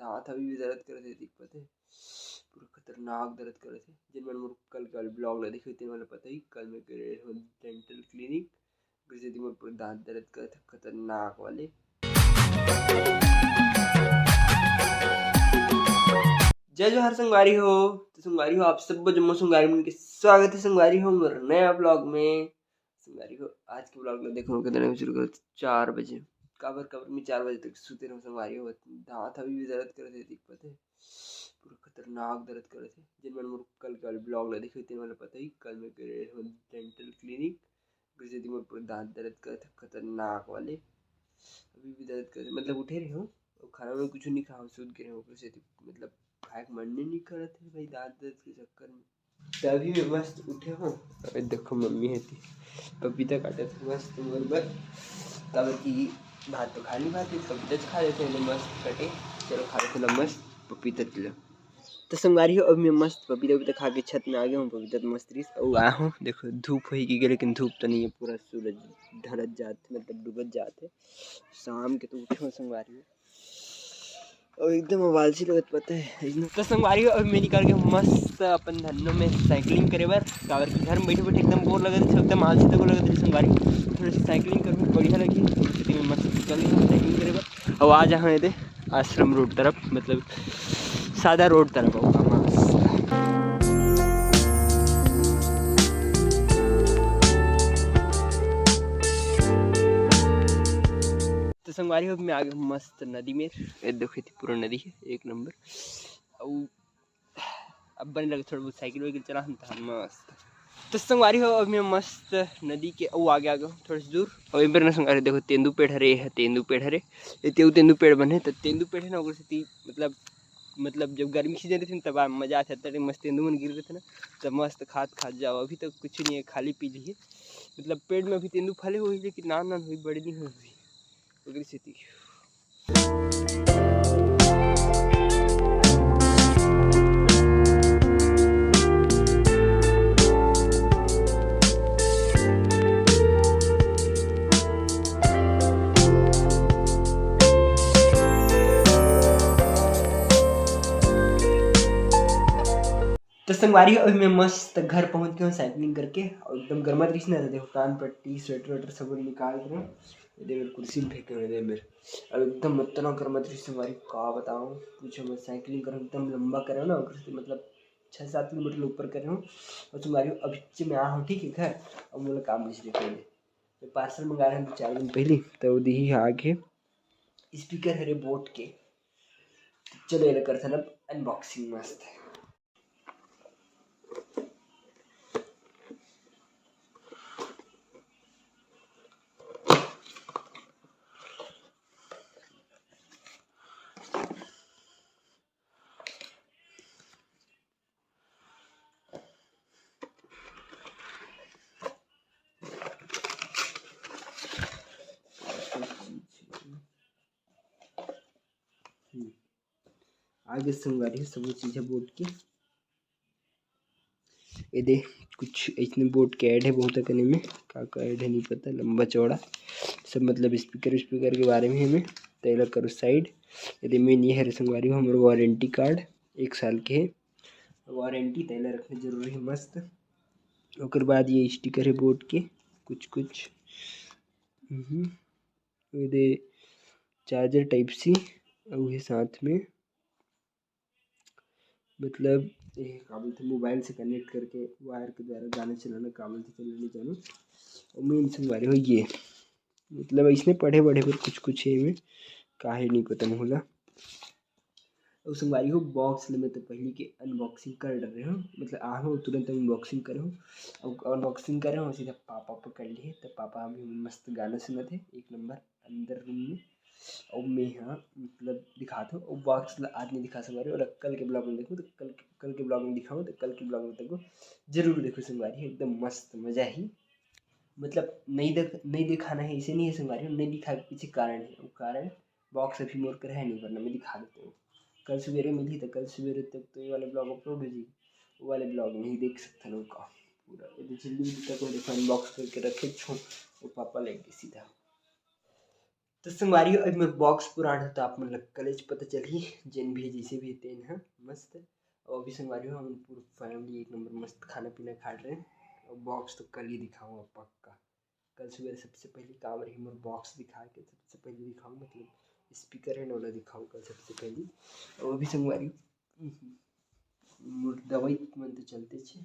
दांत अभी भी दर्द कर रहे थे, दिक्कत है पूरा खतरनाक दर्द कर रहे थे। जिन मैंने मोर कल का ब्लॉग ना देखे थे मैंने पता ही कल मैं गए डेंटल क्लिनिक जैसे मोर पूरे दांत दर्द कर थे खतरनाक वाले। जय जोहार संगवारी हो। तो संगवारी हो आप सब जम्मू संगवारी मन के स्वागत है संगवारी हो मेरे नया ब्लॉग में। संगवारी हो आज के ब्लॉग में देखो कितने शुरू कर 4 बजे कबर कबर में 4 बजे तक सोते रहो संगवारी हो। दांत अभी भी दर्द कर रहे थे, दिक्कत है पूरा खतरनाक दर्द कर रहे थे। जिन मैंने मोर कल का ब्लॉग ना देखे थे मैंने पता ही कल मैं गए डेंटल क्लिनिक जैसे मोर पूरे दांत दर्द कर थे खतरनाक वाले। अभी भी दर्द कर मतलब उठे रहे हो और खाना में कुछ नहीं खाओ सूद गिरे हो मतलब खाए मन नहीं कर रहे थे भाई दांत दर्द के चक्कर में। तभी मैं मस्त उठे हो। अरे देखो मम्मी है थी पपीता काटे थे मस्त बराबर तब की भात तो खा नहीं पाते पपीता खा लेते हैं मस्त कटे। चलो खा लेते ना मस्त पपीता चलो। तो संगवारी हो अब मैं मस्त पपीता वपीता खा के छत में आ गया हूँ। पपीता तो मस्त रही और आया हूँ। देखो धूप हो ही गई लेकिन धूप तो नहीं है, पूरा सूरज ढलत जाते मतलब डूबत जाते शाम के। तो उठे हो संगवारी हो और एकदम आवाज सी लगत पता है। तो संगवारी हो अब मैं निकल के मस्त अपन धन्नों में साइकिलिंग करे बार काबर की घर में बैठे बैठे एकदम बोर लगत है एकदम आलसी तक लगत है संगवारी। थोड़ी सी साइकिलिंग करूँ बढ़िया लगी स्थिति में मस्त निकल गई साइकिलिंग करे बार। और आज यहाँ दे आश्रम रोड तरफ मतलब सादा रोड तरफ होगा मस्त। तो संगवारी हो मैं आ गया मस्त नदी में। देखो थी पूरा नदी है एक नंबर। और अब बने लगे थोड़ा बहुत साइकिल वाइकिल चला था मस्त। तो संगवारी हो अब मैं मस्त नदी के ओ आगे आ गया थोड़ी सी दूर। और एक बार ना संगवारी देखो तेंदू पेड़ हरे है तेंदू पेड़ हरे ये तेंदू पेड़ बने तो तेंदू पेड़ है ना उसे मतलब जब गर्मी सीजन रहती ना तब मजा आता है मस्त तेंदू मन गिर रहे थे ना तब मस्त खाद जाओ। अभी तक कुछ नहीं है खाली पी ली है मतलब पेड़ में अभी तेंदू फले हुई लेकिन नान हुई बड़ी नहीं हुई स्थिति। तो संगवारी अभी मैं मस्त घर पहुंच गया हूँ साइकिलिंग करके और एकदम गर्मा दृश ना देखो कान पट्टी स्वेटर वेटर सब निकाल रहे हैं। मेरे कुर्सी में फेंके हुए मेरे अब एकदम इतना गर्मा दृश संगवारी का बताऊँ पूछो मैं साइकिलिंग करूँ एकदम लंबा करे ना मतलब 6-7 किलोमीटर ऊपर कर रहा हूँ। और तुम्हारी अभी मैं आया हूँ ठीक है घर और मेरा काम नहीं पहले मैं पार्सल मंगा रहा हूँ 4 दिन पहले तो दी आके स्पीकर हरे बोट के चलो ये कर था अनबॉक्सिंग मस्त है। आगे संगवारी सब चीज़ें बोट की ये दे कुछ इसने बोट के ऐड है बहुत करने में का ऐड है नहीं पता लंबा चौड़ा सब मतलब स्पीकर के बारे में हमें तैयार करो साइड। यदि मेन ये है संगवारी हो हमारा वारंटी कार्ड 1 साल के है वारंटी तैयार रखना जरूरी है मस्त। और बाद ये स्टिकर है बोट के कुछ ये दे चार्जर टाइप सी और साथ में मतलब काबल से मोबाइल से कनेक्ट करके वायर के द्वारा गाना चलाना काबल से चलाने जानो। और मेन संगवारी हो ये मतलब इसने पढ़े बढ़े पर कुछ है में काहे नहीं पता होला। और संगवारी हो बॉक्स में तो पहले के अनबॉक्सिंग कर रहे हो मतलब आ हो तुरंत अनबॉक्सिंग करो और अनबॉक्सिंग करे हो सीधा पापा पकड़ लिए तो पापा अभी मस्त गाना सुना थे एक नंबर अंदर रूम में। और मैं यहाँ मतलब दिखाता हूँ और बॉक्स आज नहीं दिखा संगवारी और कल के ब्लॉग में देखो तो कल के ब्लॉग में दिखाऊँ तो कल के ब्लॉग में देखो जरूर देखो संगवारी एकदम मस्त मज़ा ही मतलब नहीं दिखाना है इसे नहीं है संगवारी नहीं दिखा के पीछे कारण है वो कारण बॉक्स अभी मोर कर है नहीं वरना मैं दिखा देता हूँ। कल सवेरे मिली तो कल सवेरे तक तो ये वाले ब्लॉग अपलोड हो जाएगी वो वाले ब्लॉग नहीं देख सकता लोग का पूरा यदि जल्दी तक वो देखो अनबॉक्स करके रखे छो वो पापा लेंगे सीधा। तो संगवारी अब मेरे बॉक्स पुराना था आप मतलब कॉलेज पता चली जिन भी जैसे भी तेन है मस्त। और अभी संगवारी हो हम पूरी फैमिली एक नंबर मस्त खाना पीना खा रहे हैं। और बॉक्स तो कल ही दिखाऊंगा पक्का। कल सुबह सबसे पहले काम रही मेरे बॉक्स दिखा के सबसे पहले दिखाऊँ मतलब स्पीकर है वाला दिखाऊँ कल सबसे पहले। और अभी संगवारी मोर दवाई मन तो चलते छे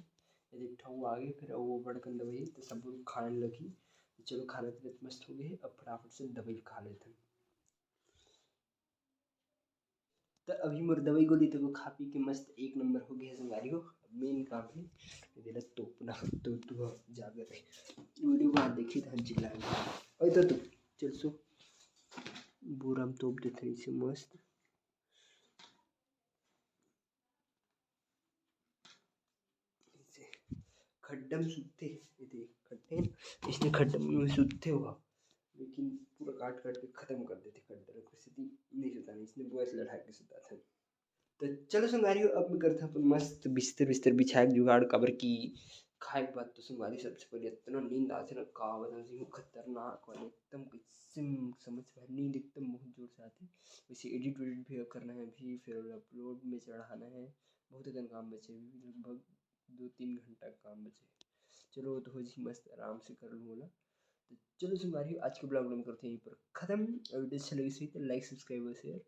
एक ठाऊ आगे फिर वो बड़कन दवाई तो सब लोग खाने लगी। चलो खाना पीना मस्त हो गए अब फटाफट से दवाई खा लेते हैं। तो अभी मोर दवाई गोली तो खा पी के मस्त एक नंबर हो गया संगवारी हो। अब मेन काम है दिला तोपना तो तू जाकर वीडियो बाहर देखी था चिल्लाएंगे और तो तू चल सो पूरा हम तोप देते हैं इसे मस्त। खड्डम सूते खड्डे इसने खड्डम में सूते हुआ लेकिन पूरा काट काट के खत्म कर देते खड्डे को सीधी नहीं सुता नहीं इसने बॉयस लड़ा के सुता था। तो चलो संगवारी अब मैं करता हूँ मस्त बिस्तर बिस्तर बिछाए जुगाड़ कबर की खाए के बाद तो संगवारी सबसे पहले इतना नींद आते ना का बता खतरनाक वाले एकदम किस्म समझ में नींद एकदम बहुत जोर से आती। वैसे एडिट वेडिट भी करना है अभी फिर अपलोड में चढ़ाना है बहुत दिन काम बचे लगभग 2-3 घंटा काम बचे। चलो वो तो हो जी मस्त आराम से कर लूँगा। तो चलो संगवारी आज के ब्लॉग में करते हैं यहीं पर ख़त्म। वीडियो अच्छा लगी सही तो लाइक सब्सक्राइब और शेयर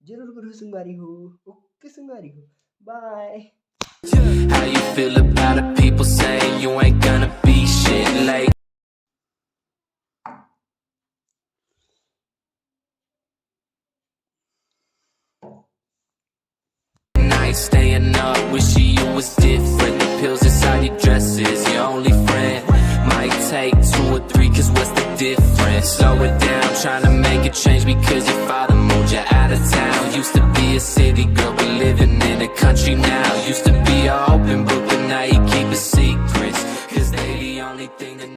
जरूर करो संगवारी हो। ओके संगवारी हो bye. How you feel about it? People say you ain't gonna be shit like night staying up, wishing you was different. The pills inside your dresses, your only friend. Might take 2 or 3, cause what's the difference? Slow it down, trying to make a change because your father moved you out of town. Used to be a city girl, but living in a country now.